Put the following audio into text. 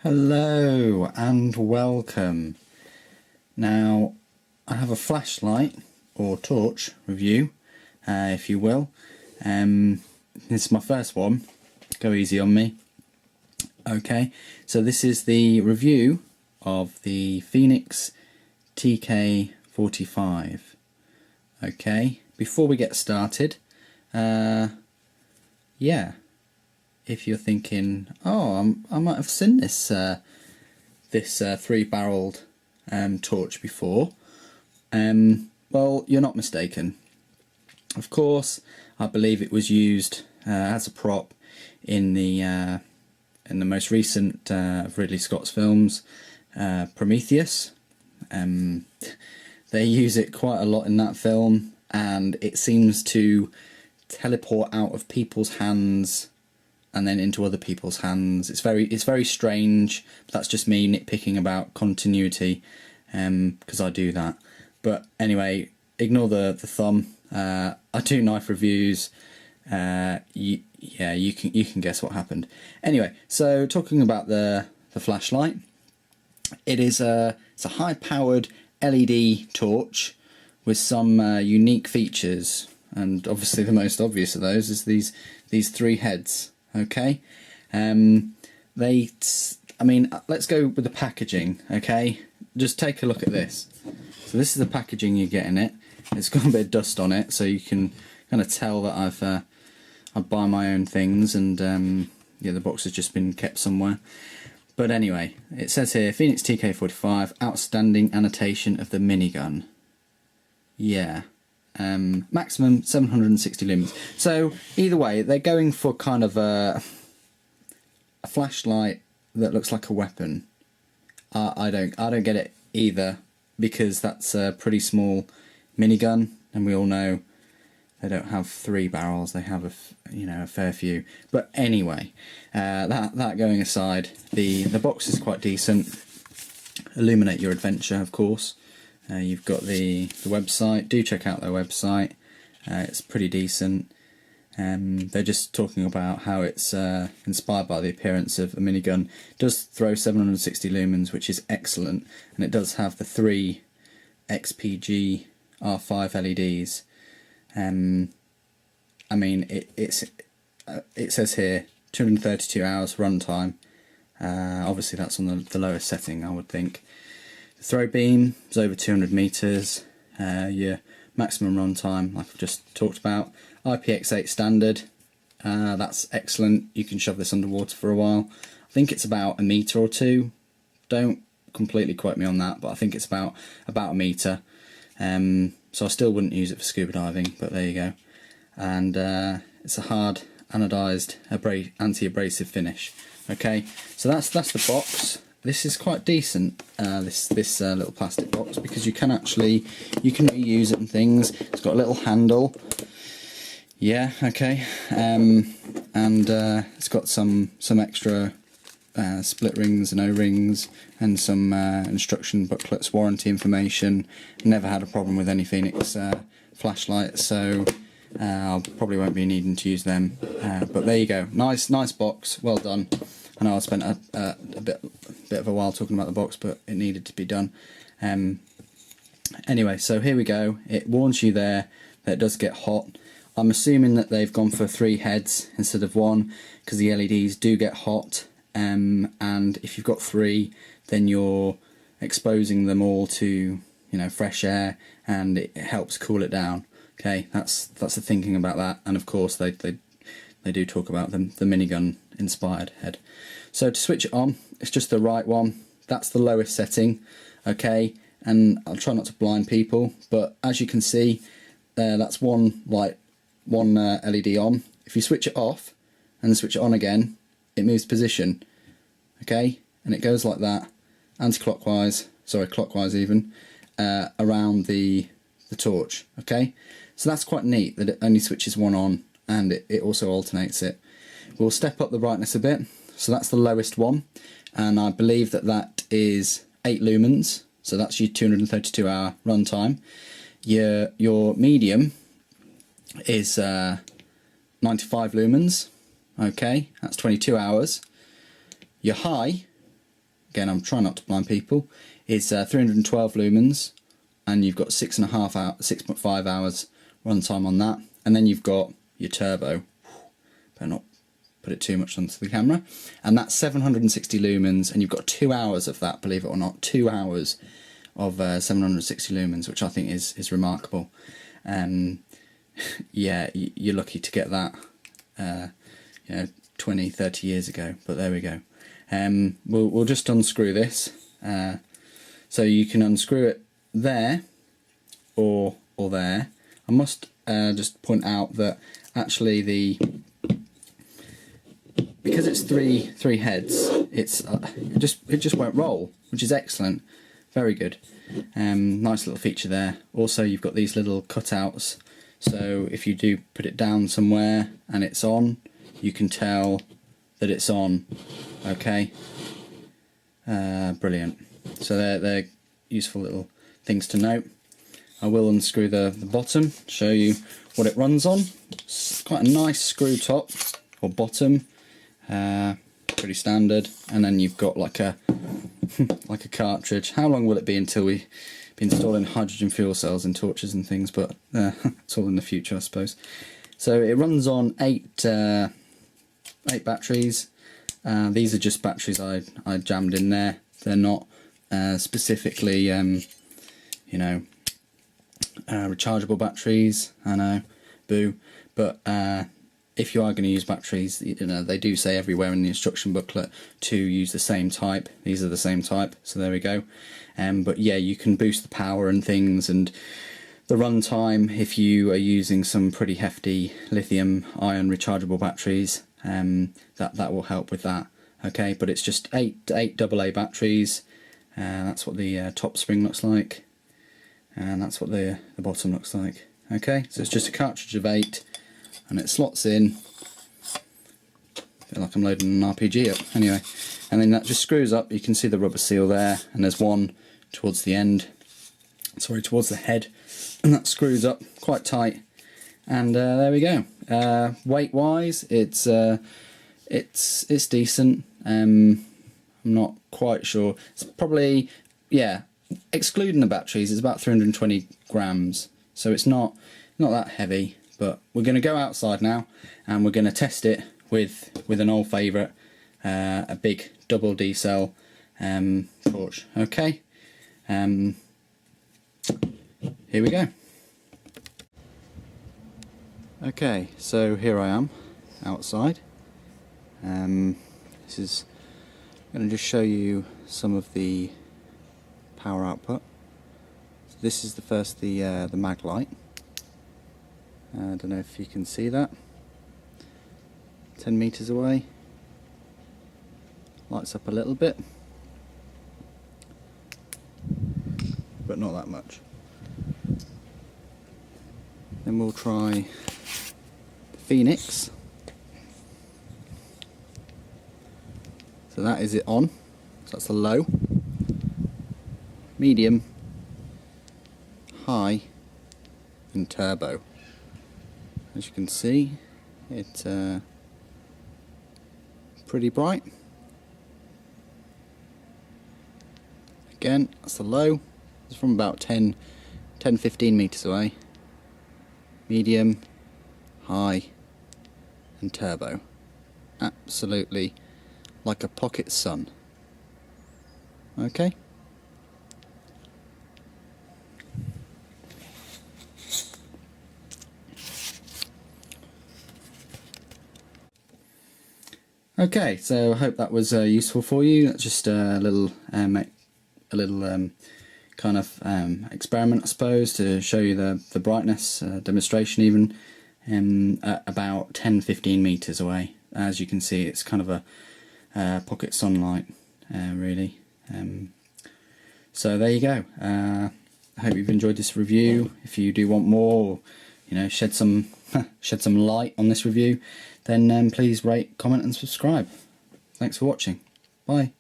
Hello and welcome. Now I have a flashlight or torch review, if you will. This is my first one. Go easy on me. Okay, so this is the review of the Fenix TK45. Okay, before we get started, yeah, if you're thinking, oh, I might have seen this three-barreled torch before, well, you're not mistaken. Of course, I believe it was used as a prop in the most recent of Ridley Scott's films, Prometheus. They use it quite a lot in that film, and it seems to teleport out of people's hands and then into other people's hands. It's very strange. That's just me nitpicking about continuity, because I do that. But anyway, ignore the thumb. I do knife reviews. You can guess what happened. Anyway, so talking about the flashlight, it's a high-powered LED torch with some unique features, and obviously the most obvious of those is these three heads. Okay, I mean, let's go with the packaging. Okay, just take a look at this. So this is the packaging you get in it. It's got a bit of dust on it, so you can kind of tell that I buy my own things, and yeah, the box has just been kept somewhere. But anyway, it says here, Fenix TK45, outstanding annotation of the minigun. Yeah. Maximum 760 lumens. So either way, they're going for kind of a flashlight that looks like a weapon. I don't get it either, because that's a pretty small minigun, and we all know they don't have three barrels. They have a fair few. But anyway, that going aside, the box is quite decent. Illuminate your adventure, of course. You've got the website. Do check out their website. It's pretty decent. They're just talking about how it's inspired by the appearance of a minigun. It does throw 760 lumens, which is excellent, and it does have the three XP-G R5 LEDs. I mean, it says here 232 hours runtime. Obviously, that's on the lowest setting, I would think. The throw beam is over 200 meters. Your maximum runtime, like I've just talked about. IPX8 standard. That's excellent. You can shove this underwater for a while. I think it's about a meter or two. Don't completely quote me on that, but I think it's about a meter. So I still wouldn't use it for scuba diving, but there you go. And it's a hard anodized anti-abrasive finish. Okay, so that's the box. This is quite decent, this little plastic box, because you can reuse it and things. It's got a little handle. Yeah, okay, and it's got some extra split rings and O-rings, and some instruction booklets, warranty information. Never had a problem with any Fenix flashlights, so I probably won't be needing to use them. But there you go, nice box, well done. I know I spent a bit of a while talking about the box, but it needed to be done. Anyway, so here we go. It warns you there that it does get hot. I'm assuming that they've gone for three heads instead of one, because the LEDs do get hot. And if you've got three, then you're exposing them all to fresh air, and it helps cool it down. Okay, that's the thinking about that. And of course they do talk about the minigun inspired head. So to switch it on, it's just the right one. That's the lowest setting. Okay, and I'll try not to blind people, but as you can see, that's one LED on. If you switch it off and switch it on again, it moves position. Okay, and it goes like that, clockwise even, around the torch. Okay, so that's quite neat that it only switches one on, and it also alternates it. We'll step up the brightness a bit. So that's the lowest one, and I believe that is 8 lumens. So that's your 232 hour runtime. Your medium is 95 lumens. Okay, that's 22 hours. Your high again, I'm trying not to blind people, is 312 lumens, and you've got 6.5 hours runtime on that. And then you've got your turbo. Better not put it too much onto the camera. And that's 760 lumens, and you've got 2 hours of that, believe it or not, 2 hours of 760 lumens, which I think is remarkable. Yeah, you're lucky to get that, 20, 30 years ago, but there we go. We'll just unscrew this. So you can unscrew it there or there. I must just point out that actually because it's three heads, it just won't roll, which is excellent. Very good. Nice little feature there. Also, you've got these little cutouts, so if you do put it down somewhere and it's on, you can tell that it's on. Okay. Brilliant. So they're useful little things to note. I will unscrew the bottom, show you what it runs on. It's quite a nice screw top or bottom, pretty standard. And then you've got like a like a cartridge. How long will it be until we be installing hydrogen fuel cells in torches and things? But it's all in the future, I suppose. So it runs on 8 batteries. These are just batteries I jammed in there. They're not specifically, rechargeable batteries. I know, boo. But if you are going to use batteries, they do say everywhere in the instruction booklet to use the same type. These are the same type, so there we go. But yeah, you can boost the power and things, and the runtime if you are using some pretty hefty lithium-ion rechargeable batteries. That will help with that. Okay, but it's just 8 AA batteries. That's what the top spring looks like, and that's what the bottom looks like. Okay, so it's just a cartridge of 8, and it slots in. I feel like I'm loading an RPG up. Anyway, and then that just screws up. You can see the rubber seal there, and there's one towards the end. Sorry, towards the head, and that screws up quite tight. And there we go. Weight-wise, it's decent. I'm not quite sure. It's probably, yeah, excluding the batteries, it's about 320 grams. So it's not that heavy. But we're going to go outside now, and we're going to test it with an old favourite, a big double D cell torch. Okay. Here we go. Okay, so here I am outside. This is, I'm going to just show you some of the power output. So this is the mag light. I don't know if you can see that. 10 meters away. Lights up a little bit, but not that much. Then we'll try the Fenix. So that is it on. So that's the low, medium, high, and turbo. As you can see, it's pretty bright. Again, that's the low. It's from about 10-15 meters away. Medium, high, and turbo. Absolutely like a pocket sun. Okay. Okay, so I hope that was useful for you. That's just a little kind of experiment, I suppose, to show you the brightness demonstration even at about 10-15 meters away. As you can see, it's kind of a pocket sunlight, really. So there you go. I hope you've enjoyed this review. If you do want more, or, shed some light on this review, then please rate, comment and subscribe. Thanks for watching. Bye.